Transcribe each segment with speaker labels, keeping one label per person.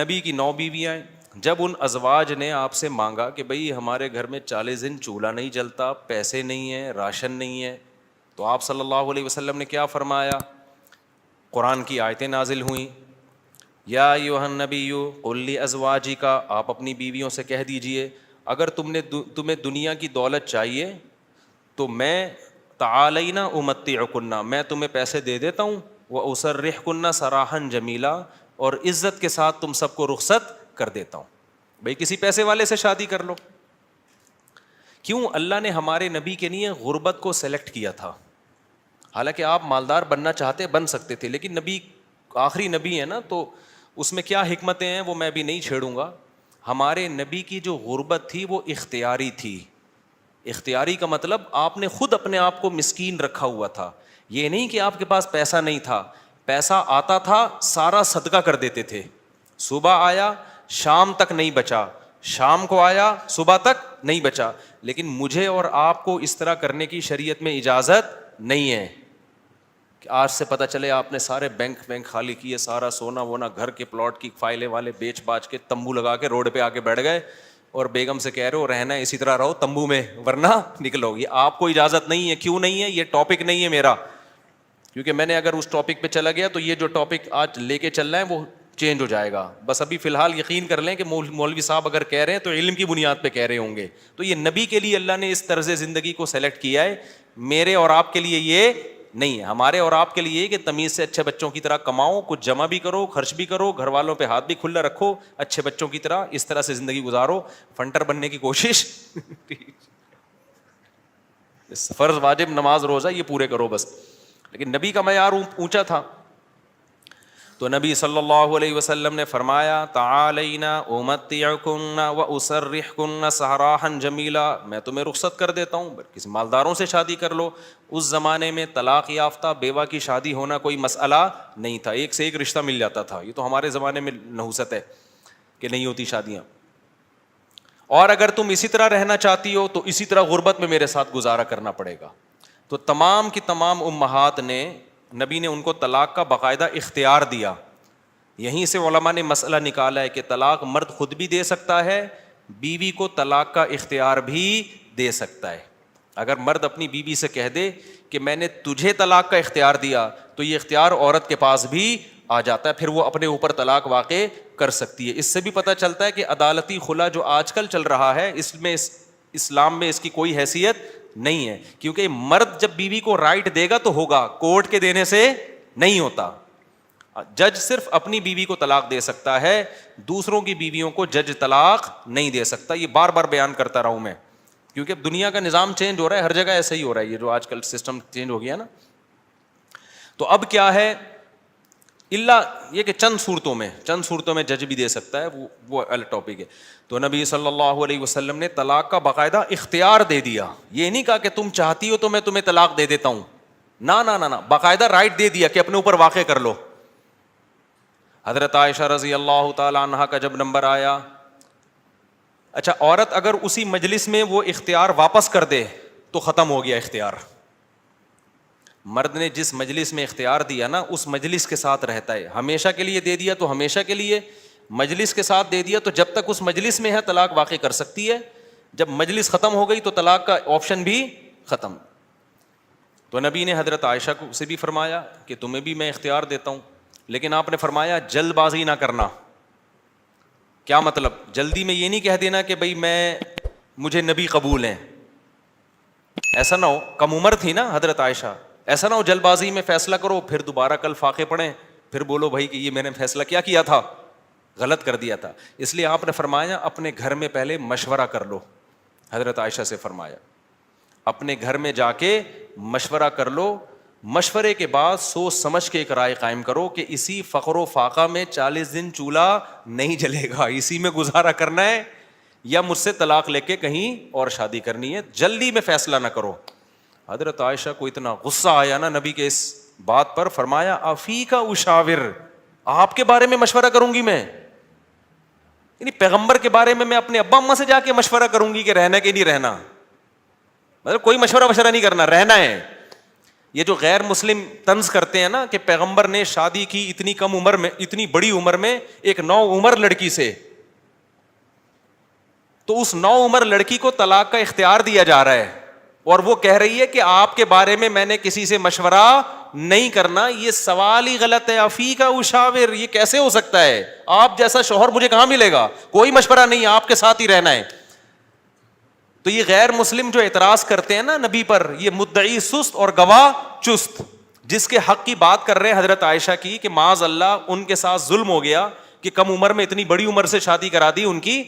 Speaker 1: نبی کی 9 بیویاں ہیں. جب ان ازواج نے آپ سے مانگا کہ بھئی ہمارے گھر میں 40 دن چولہا نہیں جلتا، پیسے نہیں ہیں، راشن نہیں ہے، تو آپ صلی اللہ علیہ وسلم نے کیا فرمایا؟ قرآن کی آیتیں نازل ہوئیں. یا ایھا النبی قل لازواجک، آپ اپنی بیویوں سے کہہ دیجئے اگر تمہیں دنیا کی دولت چاہیے تو میں تعالینا امتعکن، میں تمہیں پیسے دے دیتا ہوں، واسرحکن سراحا جمیلا، اور عزت کے ساتھ تم سب کو رخصت کر دیتا ہوں. بھئی کسی پیسے والے سے شادی کر لو. کیوں اللہ نے ہمارے نبی کے لیے غربت کو سلیکٹ کیا تھا؟ حالانکہ آپ مالدار بننا چاہتے بن سکتے تھے، لیکن نبی آخری نبی ہے نا، تو اس میں کیا حکمتیں ہیں وہ میں بھی نہیں چھیڑوں گا. ہمارے نبی کی جو غربت تھی وہ اختیاری تھی. اختیاری کا مطلب آپ نے خود اپنے آپ کو مسکین رکھا ہوا تھا. یہ نہیں کہ آپ کے پاس پیسہ نہیں تھا، پیسہ آتا تھا سارا صدقہ کر دیتے تھے. صبح آیا شام تک نہیں بچا، شام کو آیا صبح تک نہیں بچا. لیکن مجھے اور آپ کو اس طرح کرنے کی شریعت میں اجازت نہیں ہے کہ آج سے پتہ چلے آپ نے سارے بینک خالی کیے، سارا سونا وونا گھر کے پلاٹ کی فائلیں والے بیچ باچ کے تمبو لگا کے روڈ پہ آ کے بیٹھ گئے اور بیگم سے کہہ رہے ہو رہنا ہے اسی طرح رہو تمبو میں ورنہ نکلو. یہ آپ کو اجازت نہیں ہے. کیوں نہیں ہے؟ یہ ٹاپک نہیں ہے میرا، کیونکہ میں نے اگر اس ٹاپک پہ چلا گیا تو یہ جو ٹاپک آج لے کے چل رہا ہے وہ چینج ہو جائے گا. بس ابھی فی الحال یقین کر لیں کہ مولوی صاحب اگر کہہ رہے ہیں تو علم کی بنیاد پہ کہہ رہے ہوں گے. تو یہ نبی کے لیے اللہ نے اس طرز زندگی کو سلیکٹ کیا ہے، میرے اور آپ کے لیے یہ نہیں ہے. ہمارے اور آپ کے لیے کہ تمیز سے اچھے بچوں کی طرح کماؤ، کچھ جمع بھی کرو، خرچ بھی کرو، گھر والوں پہ ہاتھ بھی کھلا رکھو، اچھے بچوں کی طرح اس طرح سے زندگی گزارو. فنٹر بننے کی کوشش فرض واجب نماز روزہ یہ پورے کرو بس. لیکن نبی کا معیار اونچا تھا. تو نبی صلی اللہ علیہ وسلم نے فرمایا تعالینا امتعکن واسرحکن سراحا جمیلا، میں تمہیں رخصت کر دیتا ہوں، کسی مالداروں سے شادی کر لو. اس زمانے میں طلاق یافتہ بیوہ کی شادی ہونا کوئی مسئلہ نہیں تھا، ایک سے ایک رشتہ مل جاتا تھا. یہ تو ہمارے زمانے میں نحوست ہے کہ نہیں ہوتی شادیاں. اور اگر تم اسی طرح رہنا چاہتی ہو تو اسی طرح غربت میں میرے ساتھ گزارا کرنا پڑے گا. تو تمام کی تمام امہات نے، نبی نے ان کو طلاق کا باقاعدہ اختیار دیا. یہیں سے علماء نے مسئلہ نکالا ہے کہ طلاق مرد خود بھی دے سکتا ہے، بیوی کو طلاق کا اختیار بھی دے سکتا ہے. اگر مرد اپنی بیوی سے کہہ دے کہ میں نے تجھے طلاق کا اختیار دیا تو یہ اختیار عورت کے پاس بھی آ جاتا ہے، پھر وہ اپنے اوپر طلاق واقع کر سکتی ہے. اس سے بھی پتہ چلتا ہے کہ عدالتی خلا جو آج کل چل رہا ہے اس میں اسلام میں اس کی کوئی حیثیت نہیں ہے، کیونکہ مرد جب بیوی کو رائٹ دے گا تو ہوگا، کورٹ کے دینے سے نہیں ہوتا. جج صرف اپنی بیوی کو طلاق دے سکتا ہے، دوسروں کی بیویوں کو جج طلاق نہیں دے سکتا. یہ بار بار بیان کرتا رہا ہوں میں، کیونکہ اب دنیا کا نظام چینج ہو رہا ہے، ہر جگہ ایسا ہی ہو رہا ہے، یہ جو آج کل سسٹم چینج ہو گیا نا. تو اب کیا ہے، اللہ یہ کہ چند صورتوں میں جج بھی دے سکتا ہے، وہ الگ ٹاپک ہے. تو نبی صلی اللہ علیہ وسلم نے طلاق کا باقاعدہ اختیار دے دیا. یہ نہیں کہا کہ تم چاہتی ہو تو میں تمہیں طلاق دے دیتا ہوں، نہ، باقاعدہ رائٹ دے دیا کہ اپنے اوپر واقع کر لو. حضرت عائشہ رضی اللہ تعالی عنہا کا جب نمبر آیا، اچھا عورت اگر اسی مجلس میں وہ اختیار واپس کر دے تو ختم ہو گیا اختیار. مرد نے جس مجلس میں اختیار دیا نا اس مجلس کے ساتھ رہتا ہے. ہمیشہ کے لیے دے دیا تو ہمیشہ کے لیے، مجلس کے ساتھ دے دیا تو جب تک اس مجلس میں ہے طلاق واقع کر سکتی ہے، جب مجلس ختم ہو گئی تو طلاق کا آپشن بھی ختم. تو نبی نے حضرت عائشہ کو سے بھی فرمایا کہ تمہیں بھی میں اختیار دیتا ہوں، لیکن آپ نے فرمایا جلد بازی نہ کرنا. کیا مطلب؟ جلدی میں یہ نہیں کہہ دینا کہ بھئی مجھے نبی قبول ہیں، ایسا نہ ہو. کم عمر تھی نا حضرت عائشہ، ایسا نہ ہو جلد بازی میں فیصلہ کرو پھر دوبارہ کل فاقے پڑیں، پھر بولو بھائی کہ یہ میں نے فیصلہ کیا تھا، غلط کر دیا تھا. اس لیے آپ نے فرمایا اپنے گھر میں پہلے مشورہ کر لو. حضرت عائشہ سے فرمایا اپنے گھر میں جا کے مشورہ کر لو، مشورے کے بعد سوچ سمجھ کے ایک رائے قائم کرو کہ اسی فقر و فاقہ میں 40 دن چولہا نہیں جلے گا، اسی میں گزارا کرنا ہے یا مجھ سے طلاق لے کے کہیں اور شادی کرنی ہے. جلدی میں فیصلہ نہ کرو. حضرت عائشہ کو اتنا غصہ آیا نا نبی کے اس بات پر، فرمایا افیکا اشاور، آپ کے بارے میں مشورہ کروں گی میں؟ یعنی پیغمبر کے بارے میں اپنے ابا اماں سے جا کے مشورہ کروں گی کہ رہنا کہ نہیں رہنا؟ مطلب کوئی مشورہ نہیں کرنا، رہنا ہے. یہ جو غیر مسلم طنز کرتے ہیں نا کہ پیغمبر نے شادی کی اتنی کم عمر میں، اتنی بڑی عمر میں ایک نو عمر لڑکی سے، تو اس نو عمر لڑکی کو طلاق کا اختیار دیا جا رہا ہے اور وہ کہہ رہی ہے کہ آپ کے بارے میں نے کسی سے مشورہ نہیں کرنا. یہ سوال ہی غلط ہے. افی کا اشاور، یہ کیسے ہو سکتا ہے؟ آپ جیسا شوہر مجھے کہاں ملے گا؟ کوئی مشورہ نہیں، آپ کے ساتھ ہی رہنا ہے. تو یہ غیر مسلم جو اعتراض کرتے ہیں نا نبی پر، یہ مدعی سست اور گواہ چست. جس کے حق کی بات کر رہے ہیں حضرت عائشہ کی کہ معاذ اللہ ان کے ساتھ ظلم ہو گیا کہ کم عمر میں اتنی بڑی عمر سے شادی کرا دی ان کی.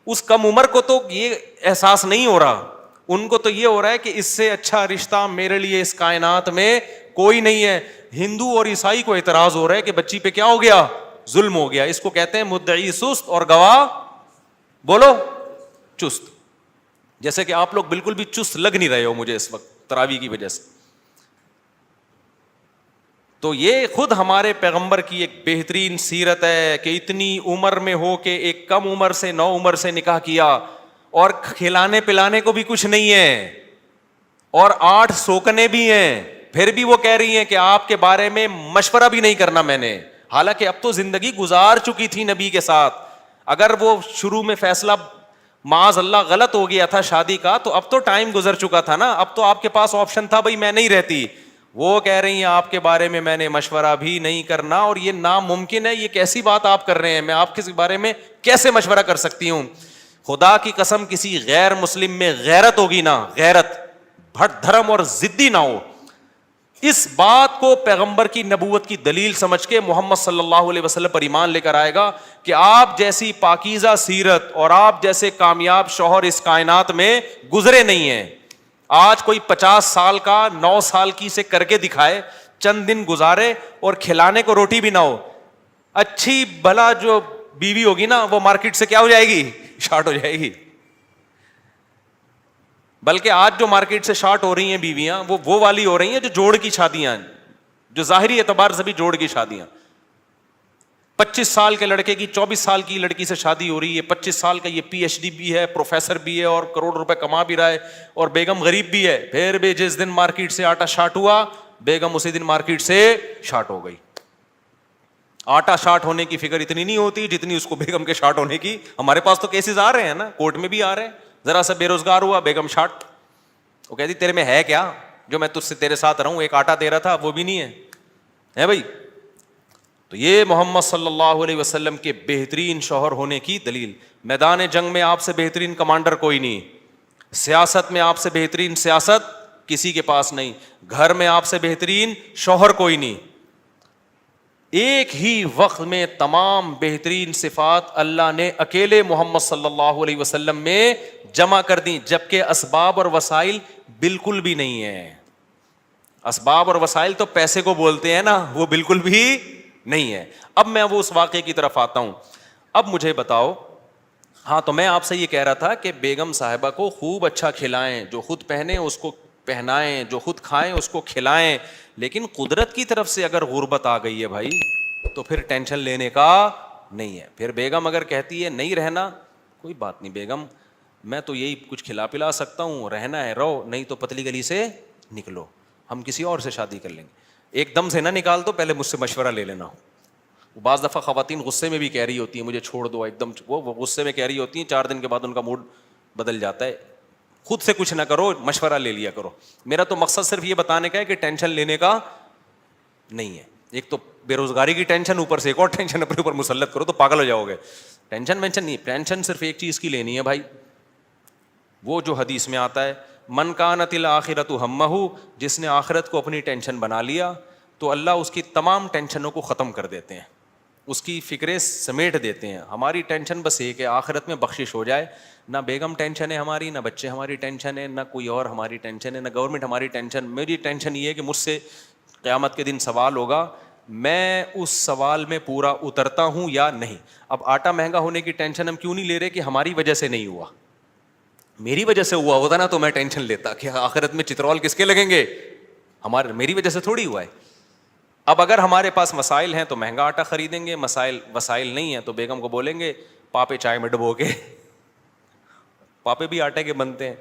Speaker 1: اس کم عمر کو تو یہ احساس نہیں ہو رہا، ان کو تو یہ ہو رہا ہے کہ اس سے اچھا رشتہ میرے لیے اس کائنات میں کوئی نہیں ہے. ہندو اور عیسائی کو اعتراض ہو رہا ہے کہ بچی پہ کیا ہو گیا؟ ظلم ہو گیا. اس کو کہتے ہیں مدعی سست اور گواہ بولو چست. جیسے کہ آپ لوگ بالکل بھی چست لگ نہیں رہے ہو مجھے اس وقت تراویح کی وجہ سے. تو یہ خود ہمارے پیغمبر کی ایک بہترین سیرت ہے کہ اتنی عمر میں ہو کے ایک کم عمر سے، نو عمر سے نکاح کیا، اور کھلانے پلانے کو بھی کچھ نہیں ہے، اور 8 سوکنے بھی ہیں، پھر بھی وہ کہہ رہی ہیں کہ آپ کے بارے میں مشورہ بھی نہیں کرنا میں نے. حالانکہ اب تو زندگی گزار چکی تھی نبی کے ساتھ. اگر وہ شروع میں فیصلہ معاذ اللہ غلط ہو گیا تھا شادی کا، تو اب تو ٹائم گزر چکا تھا نا. اب تو آپ کے پاس آپشن تھا بھائی میں نہیں رہتی. وہ کہہ رہی ہیں آپ کے بارے میں نے مشورہ بھی نہیں کرنا، اور یہ ناممکن ہے. یہ کیسی بات آپ کر رہے ہیں؟ میں آپ کے بارے میں کیسے مشورہ کر سکتی ہوں؟ خدا کی قسم کسی غیر مسلم میں غیرت ہوگی نا، غیرت، بھٹ دھرم اور ضدی نہ ہو، اس بات کو پیغمبر کی نبوت کی دلیل سمجھ کے محمد صلی اللہ علیہ وسلم پر ایمان لے کر آئے گا کہ آپ جیسی پاکیزہ سیرت اور آپ جیسے کامیاب شوہر اس کائنات میں گزرے نہیں ہیں. آج کوئی 50 سال کا 9 سال کی سے کر کے دکھائے، چند دن گزارے اور کھلانے کو روٹی بھی نہ ہو، اچھی بھلا جو بیوی ہوگی نا وہ مارکیٹ سے کیا ہو جائے گی؟ شارٹ ہو جائے گی. بلکہ آج جو مارکیٹ سے شارٹ ہو رہی ہیں بیویاں وہ والی ہو رہی ہیں جو جوڑ کی شادیاں، جو ظاہری اعتبار سے بھی جوڑ کی شادیاں. 25 سال کے لڑکے کی 24 سال کی لڑکی سے شادی ہو رہی ہے. 25 سال کا یہ PhD بھی ہے، پروفیسر بھی ہے، اور کروڑ روپے کما بھی رہا ہے، اور بیگم غریب بھی ہے. پھر بھی جس دن مارکیٹ سے آٹا شارٹ ہوا، بیگم اسی دن مارکیٹ سے شارٹ ہو گئی. آٹا شارٹ ہونے کی فکر اتنی نہیں ہوتی جتنی اس کو بیگم کے شارٹ ہونے کی. ہمارے پاس تو کیسز آ رہے ہیں نا، کورٹ میں بھی آ رہے ہیں. ذرا سا بے روزگار ہوا، بیگم شارٹ. وہ کہتی تیرے میں ہے کیا جو میں تجھ سے تیرے ساتھ رہوں؟ ایک آٹا دے رہا تھا وہ بھی نہیں ہے بھائی. تو یہ محمد صلی اللہ علیہ وسلم کے بہترین شوہر ہونے کی دلیل. میدان جنگ میں آپ سے بہترین کمانڈر کوئی نہیں، سیاست میں آپ سے بہترین سیاست کسی کے پاس نہیں، گھر میں آپ سے بہترین شوہر کوئی نہیں. ایک ہی وقت میں تمام بہترین صفات اللہ نے اکیلے محمد صلی اللہ علیہ وسلم میں جمع کر دی، جبکہ اسباب اور وسائل بالکل بھی نہیں ہے. اسباب اور وسائل تو پیسے کو بولتے ہیں نا، وہ بالکل بھی نہیں ہے. اب میں وہ اس واقعے کی طرف آتا ہوں. اب مجھے بتاؤ، ہاں تو میں آپ سے یہ کہہ رہا تھا کہ بیگم صاحبہ کو خوب اچھا کھلائیں، جو خود پہنے اس کو پہنائیں، جو خود کھائیں اس کو کھلائیں. لیکن قدرت کی طرف سے اگر غربت آ گئی ہے بھائی تو پھر ٹینشن لینے کا نہیں ہے. پھر بیگم اگر کہتی ہے نہیں رہنا، کوئی بات نہیں بیگم، میں تو یہی کچھ کھلا پلا سکتا ہوں، رہنا ہے رہو، نہیں تو پتلی گلی سے نکلو، ہم کسی اور سے شادی کر لیں گے. ایک دم سے نہ نکال دو، پہلے مجھ سے مشورہ لے لینا. بعض دفعہ خواتین غصے میں بھی کہہ رہی ہوتی ہیں مجھے چھوڑ دو، ایک دم وہ غصے میں کہہ رہی ہوتی ہیں، 4 دن کے بعد ان کا موڈ بدل جاتا ہے. خود سے کچھ نہ کرو، مشورہ لے لیا کرو. میرا تو مقصد صرف یہ بتانے کا ہے کہ ٹینشن لینے کا نہیں ہے. ایک تو بے روزگاری کی ٹینشن، اوپر سے ایک اور ٹینشن اپنے اوپر مسلط کرو تو پاگل ہو جاؤ گے. ٹینشن وینشن نہیں، ٹینشن صرف ایک چیز کی لینی ہے بھائی، وہ جو حدیث میں آتا ہے من کانت الآخرۃ ہمہ، جس نے آخرت کو اپنی ٹینشن بنا لیا تو اللہ اس کی تمام ٹینشنوں کو ختم کر دیتے ہیں، اس کی فکریں سمیٹ دیتے ہیں. ہماری ٹینشن بس یہ کہ آخرت میں بخشش ہو جائے. نہ بیگم ٹینشن ہے ہماری، نہ بچے ہماری ٹینشن ہے، نہ کوئی اور ہماری ٹینشن ہے، نہ گورنمنٹ ہماری ٹینشن. میری ٹینشن یہ ہے کہ مجھ سے قیامت کے دن سوال ہوگا، میں اس سوال میں پورا اترتا ہوں یا نہیں. اب آٹا مہنگا ہونے کی ٹینشن ہم کیوں نہیں لے رہے کہ ہماری وجہ سے نہیں ہوا. میری وجہ سے ہوا ہوتا نا تو میں ٹینشن لیتا کہ آخرت میں چترول کس کے لگیں گے، میری وجہ سے تھوڑی ہوا ہے. اب اگر ہمارے پاس مسائل ہیں تو مہنگا آٹا خریدیں گے، وسائل نہیں ہیں تو بیگم کو بولیں گے پاپے چائے میں ڈبو کے. پاپے بھی آٹے کے بنتے ہیں.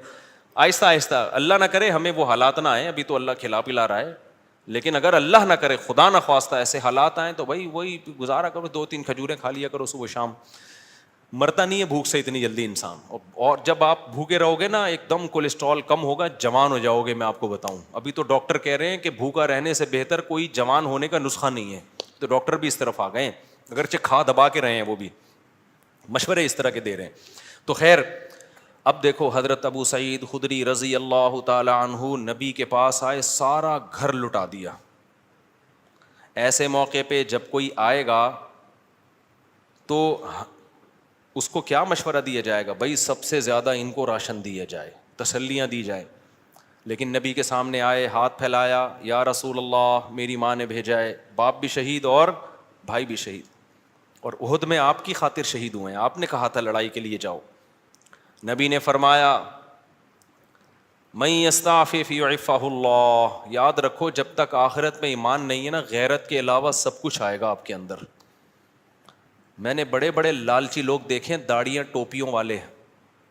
Speaker 1: آہستہ آہستہ، اللہ نہ کرے ہمیں وہ حالات نہ آئے، ابھی تو اللہ کھلا پلا رہا ہے، لیکن اگر اللہ نہ کرے, خدا نہ خواستہ ایسے حالات آئیں تو بھائی وہی گزارا کرو, 2-3 کھجوریں کھا لیا کرو صبح شام. مرتا نہیں ہے بھوک سے اتنی جلدی انسان, اور جب آپ بھوکے رہو گے نا ایک دم کولیسٹرول کم ہوگا, جوان ہو جاؤ گے. میں آپ کو بتاؤں, ابھی تو ڈاکٹر کہہ رہے ہیں کہ بھوکا رہنے سے بہتر کوئی جوان ہونے کا نسخہ نہیں ہے, تو ڈاکٹر بھی اس طرف آ گئے ہیں, اگرچہ کھا دبا کے رہے ہیں, وہ بھی مشورے اس طرح کے دے رہے ہیں. تو خیر, اب دیکھو حضرت ابو سعید خدری رضی اللہ تعالی عنہ نبی کے پاس آئے, سارا گھر لٹا دیا. ایسے موقع پہ جب کوئی آئے گا تو اس کو کیا مشورہ دیا جائے گا؟ بھائی سب سے زیادہ ان کو راشن دیا جائے, تسلیاں دی جائے. لیکن نبی کے سامنے آئے, ہاتھ پھیلایا, یا رسول اللہ میری ماں نے بھیجا ہے, باپ بھی شہید اور بھائی بھی شہید, اور احد میں آپ کی خاطر شہید ہوئے ہیں, آپ نے کہا تھا لڑائی کے لیے جاؤ. نبی نے فرمایا من یستعفف یعفہ اللہ, یاد رکھو جب تک آخرت میں ایمان نہیں ہے نا, غیرت کے علاوہ سب کچھ آئے گا آپ کے اندر. میں نے بڑے بڑے لالچی لوگ دیکھے, داڑیاں ٹوپیوں والے,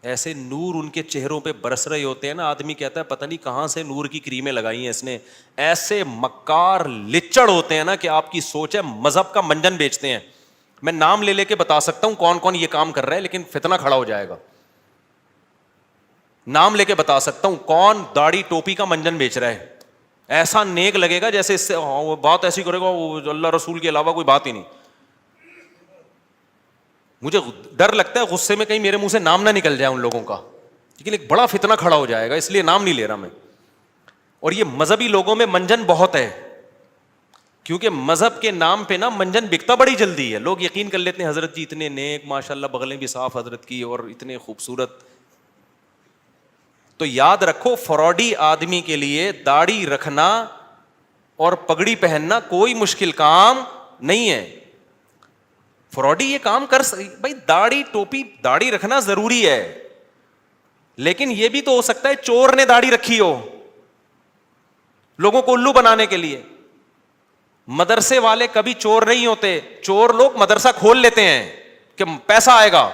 Speaker 1: ایسے نور ان کے چہروں پہ برس رہے ہوتے ہیں نا, آدمی کہتا ہے پتہ نہیں کہاں سے نور کی کریمیں لگائی ہیں اس نے. ایسے مکار لچڑ ہوتے ہیں نا کہ آپ کی سوچ ہے, مذہب کا منجن بیچتے ہیں. میں نام لے لے کے بتا سکتا ہوں کون کون یہ کام کر رہا ہے, لیکن فتنہ کھڑا ہو جائے گا. نام لے کے بتا سکتا ہوں کون داڑھی ٹوپی کا منجن بیچ رہا ہے. ایسا نیک لگے گا جیسے اس سے وہ بات ایسی کرے گا, وہ اللہ رسول کے علاوہ کوئی بات ہی نہیں. مجھے ڈر لگتا ہے غصے میں کہیں میرے منہ سے نام نہ نکل جائے ان لوگوں کا, لیکن ایک بڑا فتنہ کھڑا ہو جائے گا, اس لیے نام نہیں لے رہا میں. اور یہ مذہبی لوگوں میں منجن بہت ہے, کیونکہ مذہب کے نام پہ نا منجن بکتا بڑی جلدی ہے. لوگ یقین کر لیتے ہیں حضرت جی اتنے نیک, ماشاء اللہ بغلیں بھی صاف حضرت کی, اور اتنے خوبصورت. تو یاد رکھو فراڈی آدمی کے لیے داڑھی رکھنا اور پگڑی پہننا کوئی مشکل کام نہیں ہے. فراڈی یہ کام کر بھائی داڑھی ٹوپی داڑھی رکھنا ضروری ہے, لیکن یہ بھی تو ہو سکتا ہے چور نے داڑھی رکھی ہو لوگوں کو الو بنانے کے لیے. مدرسے والے کبھی چور نہیں ہوتے, چور لوگ مدرسہ کھول لیتے ہیں کہ پیسہ آئے گا.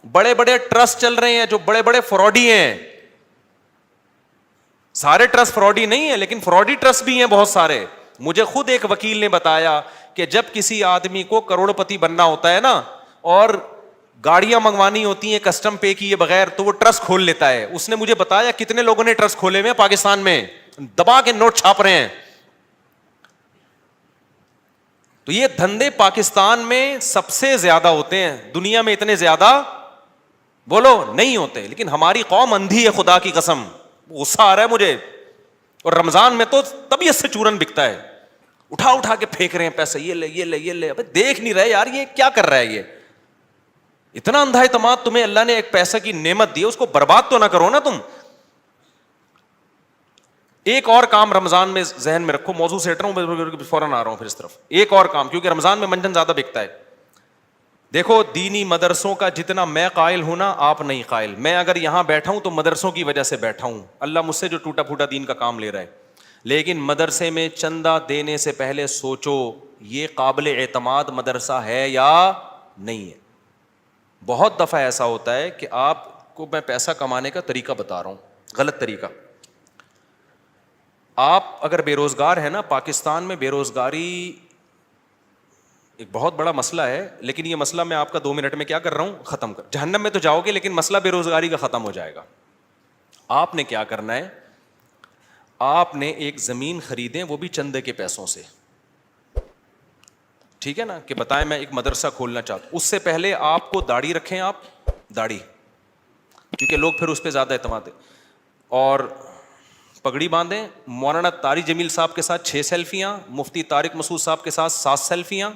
Speaker 1: بڑے بڑے ٹرسٹ چل رہے ہیں جو بڑے بڑے فراڈی ہیں, سارے ٹرسٹ فراڈی نہیں ہیں لیکن فراڈی ٹرسٹ بھی ہیں بہت سارے. مجھے خود ایک وکیل نے بتایا کہ جب کسی آدمی کو کروڑ پتی بننا ہوتا ہے نا, اور گاڑیاں منگوانی ہوتی ہیں کسٹم پے کیے بغیر, تو وہ ٹرسٹ کھول لیتا ہے. اس نے مجھے بتایا کتنے لوگوں نے ٹرسٹ کھولے ہوئے پاکستان میں, دبا کے نوٹ چھاپ رہے ہیں. تو یہ دھندے پاکستان میں سب سے زیادہ ہوتے ہیں, دنیا میں اتنے زیادہ بولو نہیں ہوتے. لیکن ہماری قوم اندھی ہے خدا کی قسم, غصہ آ رہا ہے مجھے. اور رمضان میں تو طبیعت سے چورن بکتا ہے, اٹھا اٹھا کے پھینک رہے ہیں پیسے, یہ لے یہ لے یہ لے. ابے دیکھ نہیں رہے یار یہ کیا کر رہا ہے, یہ اتنا اندھا اعتماد تمہیں اللہ نے ایک پیسہ کی نعمت دی ہے, اس کو برباد تو نہ کرو نا تم. ایک اور کام رمضان میں ذہن میں رکھو, موضوع سے ہٹ رہا ہوں فوراً آ رہا ہوں پھر اس طرف. ایک اور کام, کیونکہ رمضان میں منجن زیادہ بکتا ہے. دیکھو دینی مدرسوں کا جتنا میں قائل ہوں نا آپ نہیں قائل. میں اگر یہاں بیٹھا ہوں تو مدرسوں کی وجہ سے بیٹھا ہوں, اللہ مجھ سے جو ٹوٹا پھوٹا دین کا کام لے رہا ہے. لیکن مدرسے میں چندہ دینے سے پہلے سوچو یہ قابل اعتماد مدرسہ ہے یا نہیں ہے. بہت دفعہ ایسا ہوتا ہے کہ آپ کو میں پیسہ کمانے کا طریقہ بتا رہا ہوں, غلط طریقہ. آپ اگر بے روزگار ہیں نا, پاکستان میں بے روزگاری ایک بہت بڑا مسئلہ ہے, لیکن یہ مسئلہ میں آپ کا 2 منٹ میں کیا کر رہا ہوں ختم کر. جہنم میں تو جاؤ گے لیکن مسئلہ بے روزگاری کا ختم ہو جائے گا. آپ نے کیا کرنا ہے, آپ نے ایک زمین خریدیں, وہ بھی چندے کے پیسوں سے, ٹھیک ہے نا, کہ بتائیں میں ایک مدرسہ کھولنا چاہتا ہوں. اس سے پہلے آپ کو داڑھی رکھیں, آپ داڑھی, کیونکہ لوگ پھر اس پہ زیادہ اعتماد ہے, اور پگڑی باندھیں. مولانا طارق جمیل صاحب کے ساتھ 6 سیلفیاں, مفتی طارق مسعود صاحب کے ساتھ 7 سیلفیاں.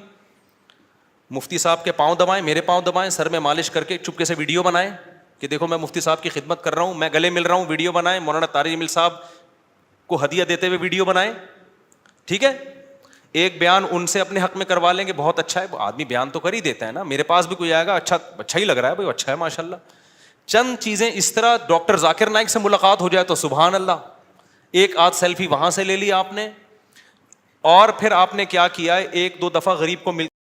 Speaker 1: مفتی صاحب کے پاؤں دبائیں, میرے پاؤں دبائیں, سر میں مالش کر کے چپکے سے ویڈیو بنائیں کہ دیکھو میں مفتی صاحب کی خدمت کر رہا ہوں, میں گلے مل رہا ہوں, ویڈیو بنائیں. مولانا طارق جمیل صاحب کو ہدیہ دیتے ہوئے ویڈیو بنائیں, ٹھیک ہے. ایک بیان ان سے اپنے حق میں کروا لیں گے, بہت اچھا ہے, آدمی بیان تو کر ہی دیتا ہے نا. میرے پاس بھی کوئی آئے گا, اچھا ہی لگ رہا ہے بھائی, اچھا ہے ماشاء اللہ. چند چیزیں اس طرح, ڈاکٹر ذاکر نائک سے ملاقات ہو جائے تو سبحان اللہ, ایک آدھ سیلفی وہاں سے لے لی آپ نے. اور پھر آپ نے کیا کیا ہے, 1-2 دفعہ غریب کو مل